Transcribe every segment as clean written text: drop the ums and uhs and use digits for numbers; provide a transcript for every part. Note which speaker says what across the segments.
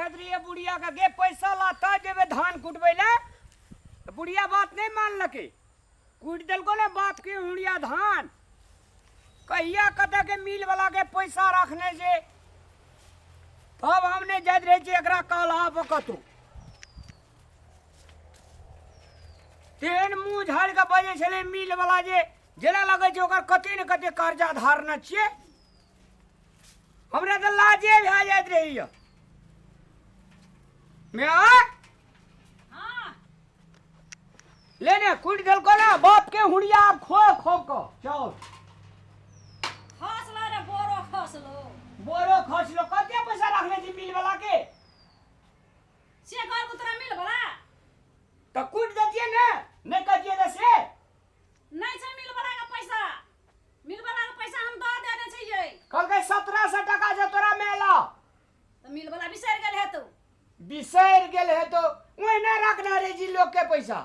Speaker 1: कहत रही बुढ़िया का गे पैसा लाता जेबे धान कुटबे ले तो बुढ़िया बात नहीं मान लके कूट दिल को ने बात की हुड़िया धान कहिया कते के मिल वाला के पैसा रखने से तब हमने जज रहे छे एकरा काला पकतू तेन मुंह झाड़ के बजे छले मिल वाला जे जेला लगे छे ओकर कते न कते कर्जा धारना छे हमरा त लाजे भे जात रही मैं
Speaker 2: हां
Speaker 1: लेने कुट दिल को ना बाप के हुड़िया आप खो खो को चल
Speaker 2: खसलो रे बोरो खसलो
Speaker 1: कते पैसा रखले छी मिल वाला के
Speaker 2: से घर उतरा मिल बला
Speaker 1: तो कुट दतिए ना नहीं कहिए दे से
Speaker 2: नहीं छै मिल बला का पैसा हम दो देने छियै
Speaker 1: कल के 1700 टका जे तोरा मेला
Speaker 2: तो मिल बला बिसर गेल हेतौ
Speaker 1: बिसर गेल है तो ओए ना रखना रे जी लोग के पैसा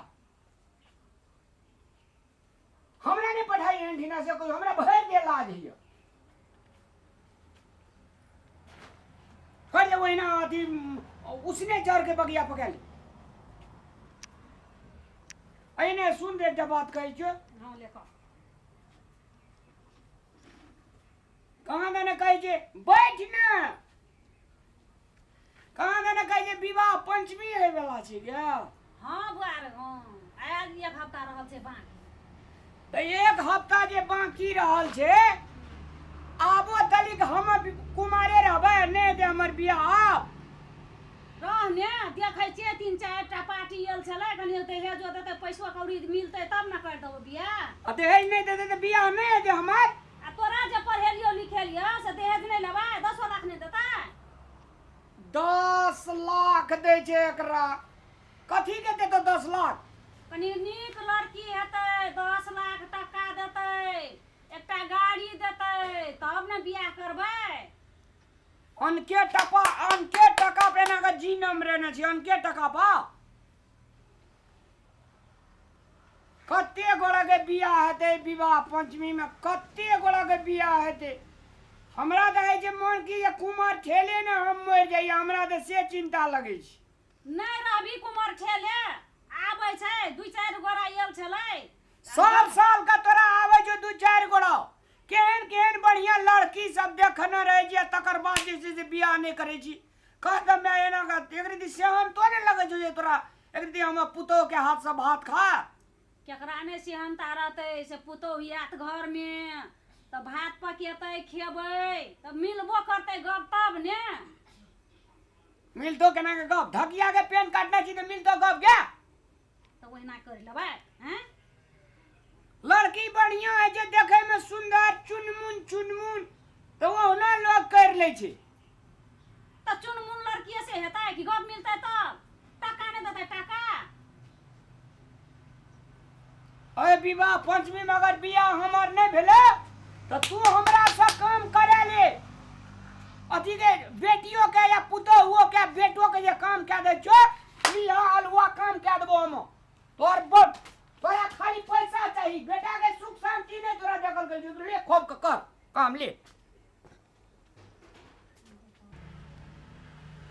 Speaker 1: हमरा ने पढ़ाई एंठीना से कोई हमरा भर दे लाज हियो फट वही ना अथी उसने चढ़ के बगिया पकड़ ली अइने सुन रे जब बात कही छो
Speaker 2: हां लेखा
Speaker 1: कहां देने कही छे बैठ ना कहां देने कही छे विवाह पंचमी है वाला छे क्या
Speaker 2: हां बुआर हां आयल एक हफ्ता रहल छै बाकी
Speaker 1: तो एक हफ्ता जे बाकी रहल छे आबो तलिक हम कुमारे रहबे ने दे हमर बियाह
Speaker 2: रहने देखै छियै 3-4 टा पार्टी आयल छलै कनी ओते हेजो देते पैसा कौड़ी मिलतै तब ना कर देबो बियाह
Speaker 1: अते है नहीं दे दे बियाह नहीं दे हमर
Speaker 2: आ तोरा जे पढ़ेलियो लिखेलियो से दहेज नहीं लेबै 10 लाख नहीं देता
Speaker 1: 10 लाख दे छे एकरा कथी के दे तो 10 लाख
Speaker 2: कनी नीक लड़की हेतै 10 लाख टका देतै एकटा गाड़ी देतै तब ना बियाह करबै
Speaker 1: अनके टका पे ना का जी नम रहना छी अनके टका पा कत्ते गोड़ा के बियाह हेते विवाह पंचमी में कत्ते गोड़ा के बियाह हेते हमरा देखे जे मन की ये कुमार खेले ना हम मर जाई हमरा त से चिंता लगे छी
Speaker 2: नहीं रहबी कुमार खेले आबै छै 2-4 गोरा आयल छलै
Speaker 1: सब साल का तोरा आवे जो 2-4 गोड़ा केहन केहन बढ़िया लड़की सब देखने रहे जे तकर बाद जे बियाह नहीं करे छी कह मैं एना का एकरी दी सेहन तो ने लगे जो ये तोरा एकरी दी हम पुतो के हाथ से भात खा
Speaker 2: केकरा ने सेहनता रहतै से पुतौ हियात घर में त भात पकेतै खेबै त मिलबो करतै गप तब ने
Speaker 1: मिल तो केना के गप धकिया के पेन काटना छी त मिल तो गप क्या
Speaker 2: त ओहिना कर लेबै हैं
Speaker 1: लड़की बढ़िया है जे देखे में सुंदर चुनमुन तो वो ना लोग कर ले छे
Speaker 2: त चुनमुन लड़की से हेतै कि गप मिलतै तब टका ने देतै टका
Speaker 1: अरे विवाह पंचमी में अगर बियाह हमर नहीं भेले तो तू हमरा से काम करे ले अथी के बेटियों के या पुतो हुओ के बेटो के जे काम के दे छो बियाह अलवा काम के देबो हम तोरा खाली पैसा चाहिए बेटा के सुख शांति नहीं तोरा देखल के जो ले खूब के कर काम ले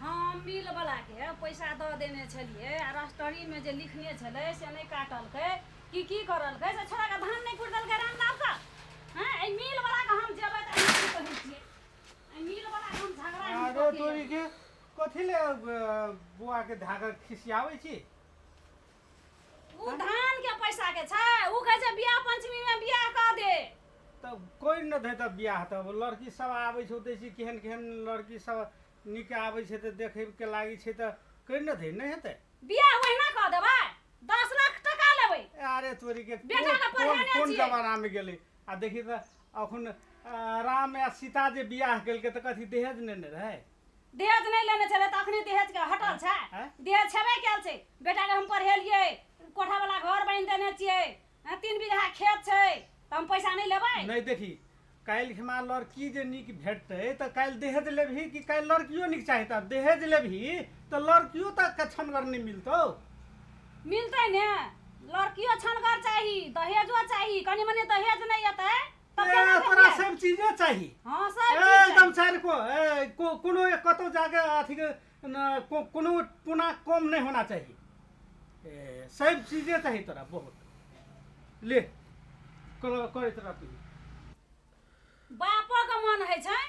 Speaker 2: हम मिल वाला के पैसा द देने छलिए आ रजिस्ट्री में जे लिखने छलै से नहीं काटलकै की करलकै से छोरा के धान नहीं कुटलकै रामनाथ का हैं ए मिल वाला के हम जेबै त हम कहै छियै ए मिल वाला के हम झगड़ा
Speaker 3: अरे तोरी के कथि ले बुआ के धागा खिसियाबै छी
Speaker 2: उ धान के पैसा के छै उ कहै छै बियाह पंचमी में बियाह कर दे
Speaker 3: त कोई न दे त बियाह त लड़की सब आबै छै ओते छी केहन केहन लड़की सब नीक आबै छै त देखै के लागि छै त कोई न दे नहीं हेतै
Speaker 2: बियाह ओहिना कर देबै 10 लाख टका लेबै
Speaker 3: अरे तोरी के
Speaker 2: बेटा के पढ़ाने
Speaker 3: कोन
Speaker 2: छियै
Speaker 3: जमाना में गेलै आ देखि त अखन राम आ सीता जे बियाह केलकै त कथि दहेज नहीं रहै
Speaker 2: दहेज नहीं लेने छले त अखनी दहेज के हटल छै दहेज छेबे कैल छै बेटा के हम पढ़ेलियै कोठा वाला घर बनि देने छियै 3 बीघा खेत छै त हम पैसा नहीं लेबै
Speaker 3: नहीं देखी काल हमरा लड़की जे नीक भेटतै त काल दहेज लेबही कि काल लड़कियो नीक चाहिता दहेज लेबही त लड़कियो त छनगर नहीं मिलतौ
Speaker 2: मिलतै ने लड़कियो छनगर चाही दहेजो चाही कनी मनी दहेज नहीं एतै तब केना
Speaker 3: तोरा
Speaker 2: भेलियै?
Speaker 3: सब चीजे चाहिए
Speaker 2: हाँ सब चीज
Speaker 3: एकदम सार को कोनो कतो जाके अथी के कोनो पुना कम नहीं होना चाहिए सब चीजें चाहिए तोरा बहुत ले करे तोरा तू
Speaker 2: बापो के मन है छै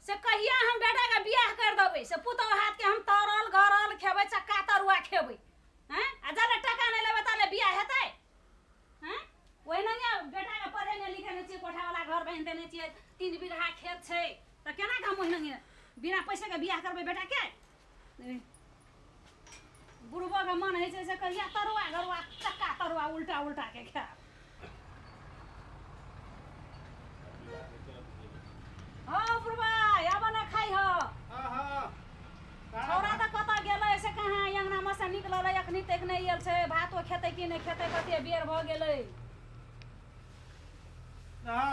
Speaker 2: से कहिया हम बेटा के बियाह कर देबै से पुतौ हाथ के हम तरल गरल खेबै चक्का तरुआ खेबै हैं आ जाले टका नहीं लेबै ताले बियाह हेतै हैं ओइ नहीं बेटा के पढ़ेने लिखेने छियै कोठा वाला घर बहिन देने छियै 3 बीघा खेत छै त केना के हम ओइ नहीं बिना पैसे के बियाह करबै बेटा के बुढ़बो के मन है छै से कहिया तरुआ गरुआ चक्का तरुआ उल्टा उल्टा के खाए हाँ बुढ़बा आब ना खाई हो
Speaker 3: हां हां
Speaker 2: छौरा त कत गेलै से कहाँ अंगना में से निकललै अखनी तक नहीं आयल छै भातो खेतै कि नहीं खेतै कते बेर भ गेलै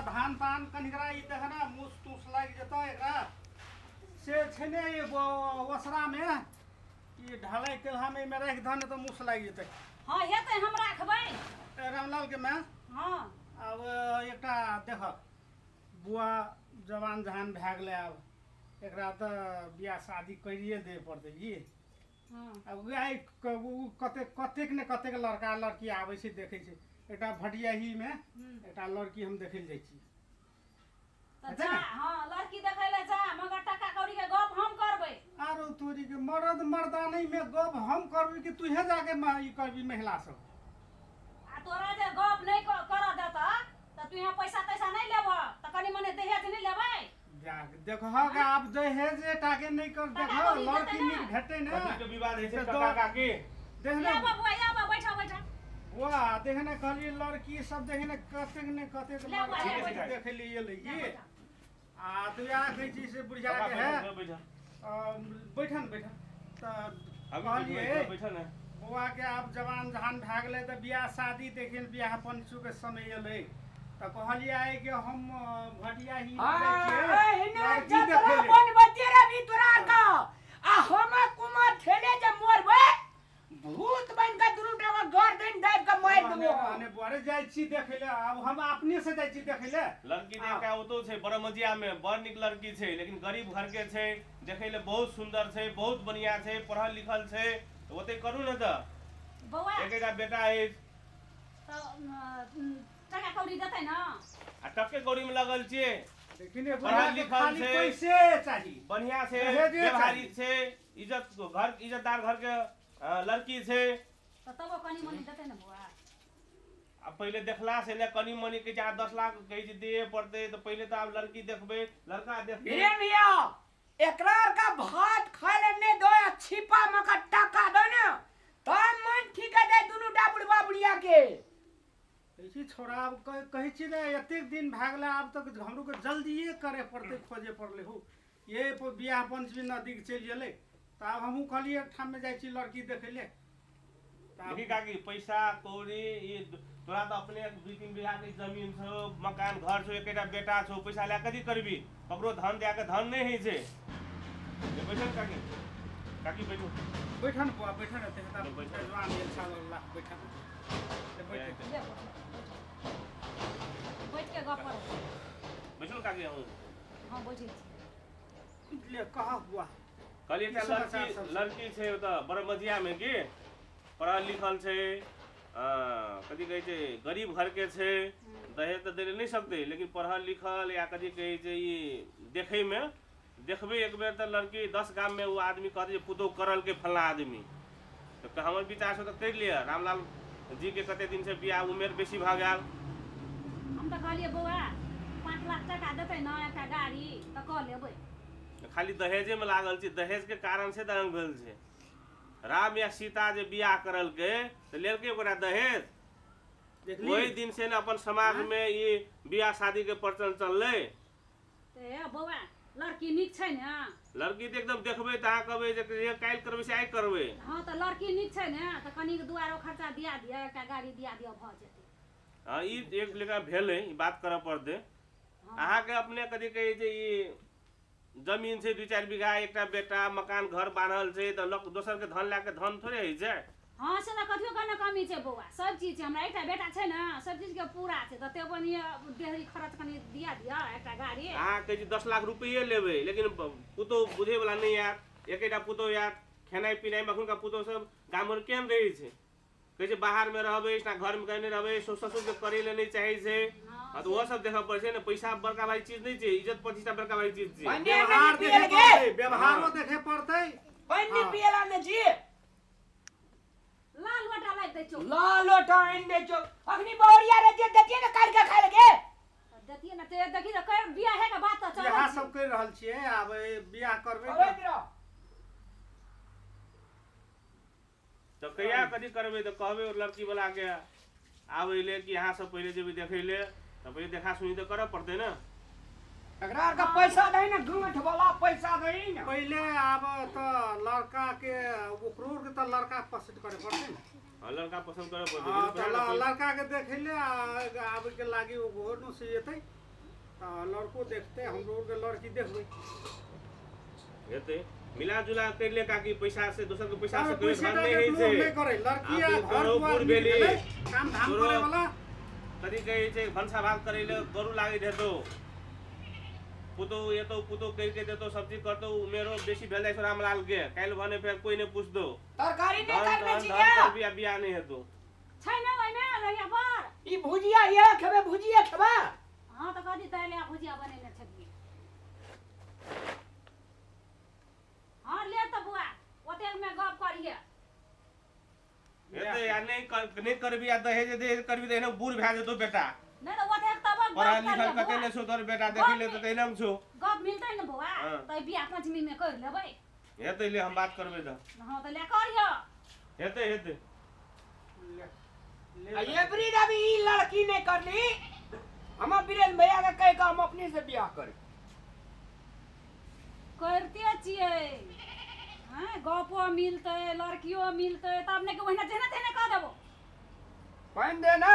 Speaker 3: धान पान कनिकरा ई देख ना मुस तुस लाग जेतौ एकरा से छै ने वसरा में ई ढालै केलहा में राख धन तो मुस लाग जेतै
Speaker 2: हाँ हेतै हम राखबै
Speaker 3: रामलाल के मैं
Speaker 2: हाँ
Speaker 3: अब एकटा देख बुआ जवान जहान भए गेलै आब एकरा तऽ बियाह शादी करिए दे पड़तै जी
Speaker 2: हाँ
Speaker 3: अब कतेक ने कतेक लड़का लड़की आबै छै देखै छै एकटा भटियाही में एकटा लड़की हम देखै लए जाइ छी
Speaker 2: त जा हाँ लड़की देखै ले जा मगर टका कौड़ी के गप हम करबै
Speaker 3: आरो तोरी के मर्द मर्दानी में गप हम करबै कि तूहे जाके ई करबी महिला सब
Speaker 2: आ तोरा जे गप नहीं कर देता त तू यहाँ पैसा तैसा नहीं लेबह त कनी मने दहेज नहीं लेबै
Speaker 3: देखो गा आप दहेज टाके नहीं कर देखो लड़की नीक भेटै ने
Speaker 4: कथी के विवाद है काका काकी
Speaker 3: देख
Speaker 2: या
Speaker 3: ने
Speaker 2: बाबू या बाबू बैठा बैठा
Speaker 3: वाह देख ने कहलिए लड़की सब देख ने कतेक ने कतेक
Speaker 2: ले बुआ, ले बुआ।
Speaker 3: देख लिए ले
Speaker 2: या
Speaker 3: जी
Speaker 2: बैठा।
Speaker 3: आ तू या कहै छी से बुढ़िया के है बैठन बैठन त कहलिए
Speaker 4: बैठा ना
Speaker 3: बुआ के आप जवान जहान भए गेलै त बियाह शादी देखिन बियाह पंचू के समय एलै त कहलिए आइ कि हम भटिया ही लड़की देखे ले
Speaker 1: बन बतेरा भी तोरा का आ हम कुमार ठेले जे मोरबे भूत बन के दुनू टाका गर्दन दाब के मार देबो
Speaker 3: आने बुआरे जाइ छी देखे ले अब हम अपने से जाइ छी देखे ले
Speaker 4: लड़की देख के ओतो छै बरमजिया में बड़ निक लड़की छै लेकिन गरीब घर के छै देखे ले बहुत सुंदर छै बहुत बढ़िया छै पढ़ल लिखल छै ओते करू न त
Speaker 2: बौआ
Speaker 4: एकेटा बेटा है
Speaker 2: त टका कौड़ी देतै न
Speaker 4: आ टके कौड़ी में लगल छियै
Speaker 3: लेकिन
Speaker 4: पढ़ल लिखल
Speaker 3: खाली
Speaker 4: छै।
Speaker 3: पैसे चाहिए
Speaker 4: बढ़िया छै
Speaker 3: दहेजे
Speaker 4: व्यवहारी छै इज्जतदार घर के लड़की छै
Speaker 2: त तबो कनी मनी देतै न बौआ
Speaker 4: अब पहले देखला से ने कनी मनी के 10 लाख कहे छै दिए पड़ते तो पहले तो आप लड़की देखबे लड़का देखबे
Speaker 1: रे मिया एकरार का भात खाए ले ने दो छिपा मका टका दो न त मन ठीक है दुनू टा बुढ़वा बुढ़िया के
Speaker 3: ऐसी छोड़ा अब कहे छी ने एतेक दिन भए गेलै आब तक हमरो के जल्दीए करे पड़ते खोजे पड़ले हो ये बियाह पंचमी नजदीक चलि गेलै त आब हमहू कहलिए ठाम में जाइ छी लड़की देखे ले
Speaker 4: देखी काकी पैसा कौड़ी ये तोरा तो अपने 2-3 बीघा के जमीन छौ मकान घर छौ एकेटा बेटा छौ पैसा ला कथी करबी ककरो धन दे के धन नहीं है छै बैठल काकी काकी बैठो
Speaker 3: बैठन बुआ बैठन रहते हैं
Speaker 4: बैठन।
Speaker 3: बैठन जवान ये इंशाल्लाह बैठन बैठन
Speaker 2: ले बौआ। बैठ के गप कर
Speaker 4: बैठल काकी हम
Speaker 2: हां बैठे छी
Speaker 3: ले कहा बुआ
Speaker 4: कहली एकटा
Speaker 3: की समाचार सब छै?
Speaker 4: लड़की छै ओतऽ बरमजिया में की पढ़ल लिखल छै कथी कहै छै गरीब घर के छै दहेज तो दे नहीं सकते लेकिन पढ़ल लिखल या कथी कहै छै ई देखे में देखबे एक बेर तो लड़की 10 गांव में वो आदमी कहते पुतौ करल के फला आदमी तो हमर विचार से तो कर लिया रामलाल जी के कते दिन से बियाह उमेर बेसी भ गेल
Speaker 2: हम त कहलिए बौआ 5 लाख टका देतै न एकटा गाड़ी त क लेबै
Speaker 4: खाली दहेजे में लागल छै दहेज के कारण से दंग भेल छै राम या सीता जे बियाह करल के तो लेलकै ओकरा दहेज
Speaker 3: देखली
Speaker 4: वही दिन से न अपन समाज में ये बियाह शादी के प्रचलन चललै
Speaker 2: ते बौआ लड़की नीक छै ने
Speaker 4: लड़की तो एकदम देखबै त अहाँ कहबै जे काल्हि करबै से आइ करबै
Speaker 2: हाँ त लड़की नीक छै ने त कनी दुआरो खर्चा दिया दिया एकटा गाड़ी दिया दिया भ जेतै
Speaker 4: हाँ ई एक लेखा भेलै ई बात करऽ पड़तै
Speaker 2: हाँ।
Speaker 4: अहाँके अपने कथी कहै छै ई जमीन छै 2-4 बीघा एकटा बेटा मकान घर बान्हल छै त दोसर के धन ला के धन थोड़े होइ छै
Speaker 2: हाँ से कथियो का कमी छै बौआ सब चीज छै हमरा एकटा बेटा छै ने सब चीज के पूरा छै त ते अपन देहरी खर्च कनी दिया एकटा गाड़ी
Speaker 4: अहाँ कहै छी 10 लाख रुपये लेबै लेकिन पुतो बुझे वाला नहीं यार एकेटा पुतो यार खेनाइ पिनाइ में अखुनका पुतो सब गाम में केहन रहै छै कहै छै बाहर में रहबै ना घर में कहीं रहबै ससुर के करे ले नहीं चाहे छै तो वो सब देखा पड़े छै ने पैसा बड़का भाई चीज नहीं छै इज्जत प्रतिष्ठा बड़का भाई चीज छै
Speaker 3: व्यवहार देखे पड़तै व्यवहारो देखे पड़तै
Speaker 1: पानी पियला ने जी
Speaker 2: लाल लोटा लाग दै छौ
Speaker 1: लाल लोटा आइन दे छो अखनी बहुरिया रे जे दतिए ने काट के खाय लगे
Speaker 2: दतिए ना ते देखी त कर बियाह है के बात त चल
Speaker 3: यहाँ सब कर रहल छियै आब बियाह करबै
Speaker 4: तो कहिया कदी करबै तो कहबै लड़की वाला के आबै ले कि यहाँ सब पहले जेबै देखै ले तो पहले देखा सुनी तो करब पड़तै ना
Speaker 1: एकरा का पैसा दई ना घूंघट वाला पैसा दई ना
Speaker 3: पहले आब त लड़का के ओकरो के त लड़का पसंद करे पड़तै
Speaker 4: हां लड़का पसंद करे
Speaker 3: हाँ,
Speaker 4: पड़तै
Speaker 3: लड़का के देखे ले आब के लागी वो घर न से जेतै त लड़को देखते हमरो के लड़की देखबै
Speaker 4: हेतै मिला जुला कर ले काकी पैसा से दोसर के पैसा से कोई
Speaker 3: पैसा
Speaker 4: घर नहीं है
Speaker 3: नहीं करे लड़की
Speaker 4: आप
Speaker 3: घर
Speaker 4: करो
Speaker 3: दुआर
Speaker 4: पूर बेली
Speaker 3: काम धाम करे वाला
Speaker 4: कदी कहै छै भंसा भात करे ले गरु लागे देतो पुतो ये तो पुतो कह के देतो सब्जी करतो मेरो बेसी भेल जाय रामलाल के काल भने फेर कोई ने पूछ दो
Speaker 1: तरकारी नहीं करने छी
Speaker 4: क्या बिया बिया नहीं है तो
Speaker 2: छै ना ओइमे लइया पर
Speaker 1: ई भुजिया ये खेबे भुजिया खेबा
Speaker 2: हां त कदी तैले भुजिया बनेने छथि हां ले त बुआ ओते में गप करिए
Speaker 4: ये यार नहीं करबी या दहेज दे करबी त एने बूढ़ भए जेतो बेटा
Speaker 2: नहीं तो ओते तब
Speaker 4: पढ़ा लिखल कते छो तोर बेटा देखि ले त तैलम छो
Speaker 2: गप मिलतै न बुआ त बियाह पंचमी में कर लेबै
Speaker 4: हेतै ले हम बात करबै त
Speaker 2: हां त ले करियो
Speaker 4: हेतै हेतै
Speaker 1: ये ब्रीड अभी ई लड़की नहीं करली हम बीरेन भैया के कह के हम अपने से बियाह कर
Speaker 2: करते छियै हां गपो मिलतै लड़कियो मिलतै तब ने के ओहिना जेना तेने कह देबो
Speaker 1: पाइन दे ना